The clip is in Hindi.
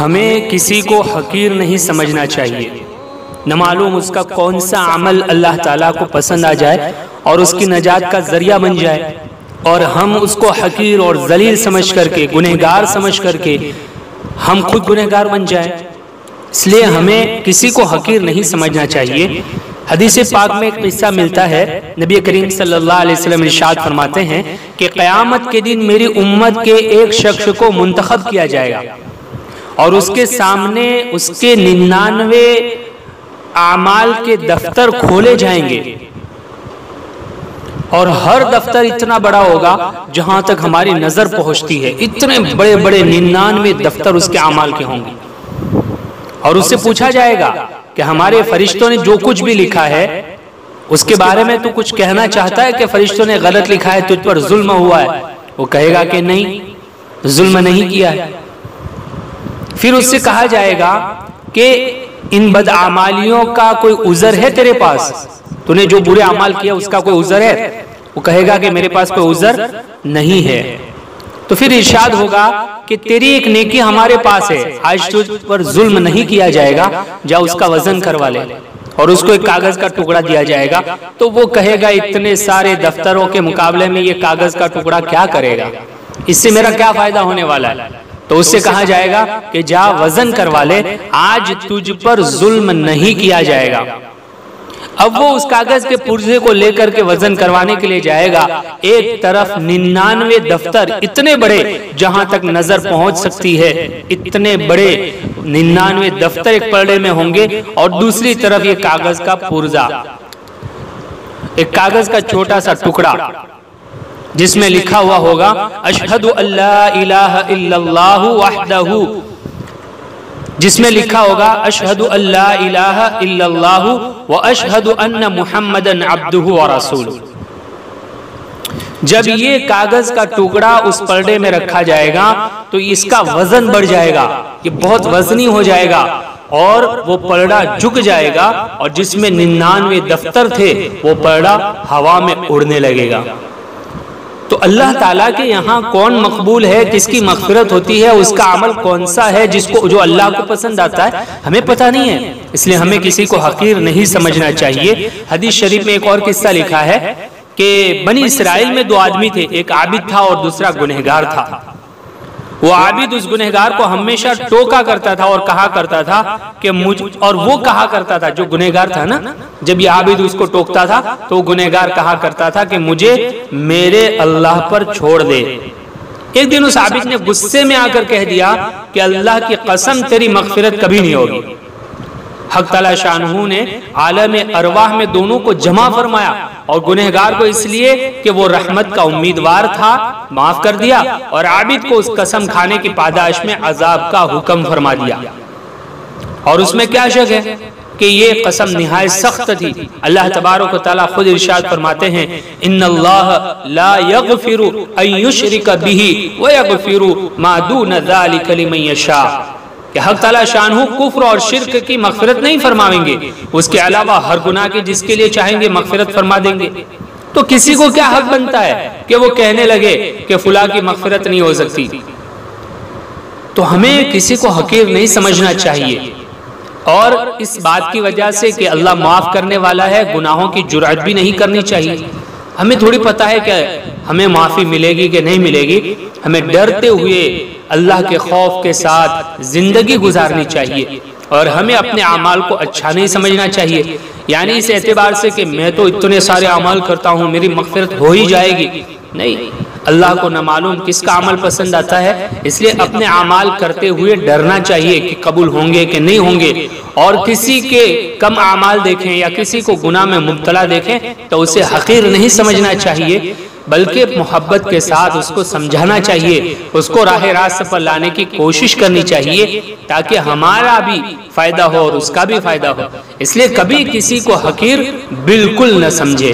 हमें किसी को हकीर नहीं समझना चाहिए। न मालूम उसका कौन सा अमल अल्लाह ताला को पसंद आ जाए और उसकी नजात का जरिया बन जाए, और हम उसको हकीर और जलील समझ करके, गुनहगार समझ करके हम खुद गुनहगार बन जाए। इसलिए हमें किसी को हकीर नहीं समझना चाहिए। हदीस पाक में एक किस्सा मिलता है, नबी करीम सल्लल्लाहु अलैहि वसल्लम इरशाद फरमाते हैं कि क़यामत के दिन मेरी उम्मत के एक शख्स को मुंतखब किया जाएगा और उसके सामने उसके 99 आमाल के दफ्तर खोले जाएंगे, और हर दफ्तर इतना बड़ा होगा जहां तक हमारी नजर पहुंचती है। इतने बड़े बड़े 99 दफ्तर उसके आमाल के होंगे, और उससे पूछा जाएगा कि हमारे फरिश्तों ने जो कुछ भी लिखा है उसके बारे में तू कुछ कहना चाहता है कि फरिश्तों ने गलत लिखा है, तुझ पर जुल्म हुआ है? वो कहेगा कि नहीं, जुल्म नहीं किया है। फिर उससे कहा जाएगा कि इन बदआमालियों का कोई उज़र है तेरे पास? तूने जो बुरे अमाल किया उसका कोई उज़र है? वो कहेगा कि मेरे पास कोई उज़र नहीं है। तो फिर इरशाद होगा कि तेरी एक नेकी हमारे पास है, आज तुझ पर जुल्म नहीं किया जाएगा, जा उसका वजन करवा ले, और उसको एक कागज का टुकड़ा दिया जाएगा। तो वो कहेगा इतने सारे दफ्तरों के मुकाबले में ये कागज का टुकड़ा क्या करेगा, इससे मेरा क्या फायदा होने वाला है? तो उससे कहा जाएगा कि जा वजन करवा ले, आज तुझ पर जुल्म नहीं किया जाएगा। अब वो उस कागज के पुर्जे को लेकर के वजन करवाने के लिए जाएगा। एक तरफ 99 दफ्तर इतने बड़े जहां तक नजर पहुंच सकती है, इतने बड़े 99 दफ्तर एक पलड़े में होंगे, और दूसरी तरफ ये कागज का पुर्जा, एक कागज का छोटा सा टुकड़ा जिसमें लिखा हुआ होगा अशहदु अल्ला इलाहा इल्लल्लाहु वहदहु, जिसमें लिखा होगा अशहदु अल्ला इलाहा इल्लल्लाहु व अशहदु अन्न मुहम्मदन अब्दुहु व रसूलुहु। जब ये कागज का टुकड़ा उस पर्दे में रखा जाएगा तो इसका वजन बढ़ जाएगा, ये बहुत वजनी हो जाएगा, और वो पर्दा झुक जाएगा, और जिसमें 99 दफ्तर थे वो पर्दा हवा में उड़ने लगेगा। तो अल्लाह ताला के यहाँ कौन मकबूल है, किसकी मग़फ़िरत होती है, उसका अमल कौन सा है जिसको जो अल्लाह को पसंद आता है, हमें पता नहीं है। इसलिए हमें किसी को हकीर नहीं समझना चाहिए। हदीस शरीफ में एक और किस्सा लिखा है कि बनी इसराइल में 2 आदमी थे, एक आबिद था और दूसरा गुनहगार था। वो आबिद उस गुनहगार को हमेशा टोका करता था और कहा करता था कि और वो कहा करता था, जो गुनहगार था ना, जब ये आबिद उसको टोकता था तो गुनहगार कहा करता था कि मुझे मेरे अल्लाह पर छोड़ दे। एक दिन उस आबिद ने गुस्से में आकर कह दिया कि अल्लाह की कसम तेरी मग़फ़िरत कभी नहीं होगी। हक ताला शानहू ने आलम अरवाह में दोनों को जमा फरमाया, और गुनहगार को इसलिए कि वो रहमत का उम्मीदवार था माफ कर दिया, और आबिद को उस कसम खाने की पादाश में अजाब का हुक्म फरमा दिया। और उसमें क्या शक है कि ये कसम निहायत सख्त थी। अल्लाह तबारक व तआला खुद इरशाद फरमाते हैं इन्नल्लाह ला यग़फ़िरु अन युश्रिका बिही व यग़फ़िरु मा दून ज़ालिका लिमन यशा, कि हक ताला शानहू कुफ्र और शिर्क की मग़फ़िरत नहीं फरमाएंगे, उसके अलावा हर गुनाह के जिसके लिए चाहेंगे मग़फ़िरत फरमा देंगे। तो किसी को क्या हक बनता है कि वो कहने लगे कि फुला की मग़फ़िरत नहीं हो सकती? तो हमें किसी को हकीर नहीं समझना चाहिए, और इस बात की वजह से कि अल्लाह माफ़ करने वाला है, गुनाहों की जुर्अत भी नहीं करनी चाहिए। हमें थोड़ी पता है कि हमें माफ़ी मिलेगी कि नहीं मिलेगी। हमें डरते हुए अल्लाह के खौफ के साथ जिंदगी गुजारनी चाहिए, और हमें अपने अमाल को अच्छा नहीं समझना चाहिए, यानी इस एतबार से कि मैं तो इतने सारे अमाल करता हूँ, मेरी मग़फ़िरत हो ही जाएगी। नहीं, अल्लाह को न मालूम किसका अमल पसंद आता है। इसलिए अपने अमाल करते हुए डरना चाहिए कि कबूल होंगे कि नहीं होंगे, और किसी के कम अमाल देखें या किसी को गुनाह में मुब्तला देखें तो उसे हकीर नहीं समझना चाहिए, बल्कि मोहब्बत के साथ उसको समझाना चाहिए, उसको राह रास्त पर लाने की कोशिश करनी चाहिए, ताकि हमारा भी फायदा हो और उसका भी फायदा हो। इसलिए कभी किसी को हकीर बिल्कुल न समझे।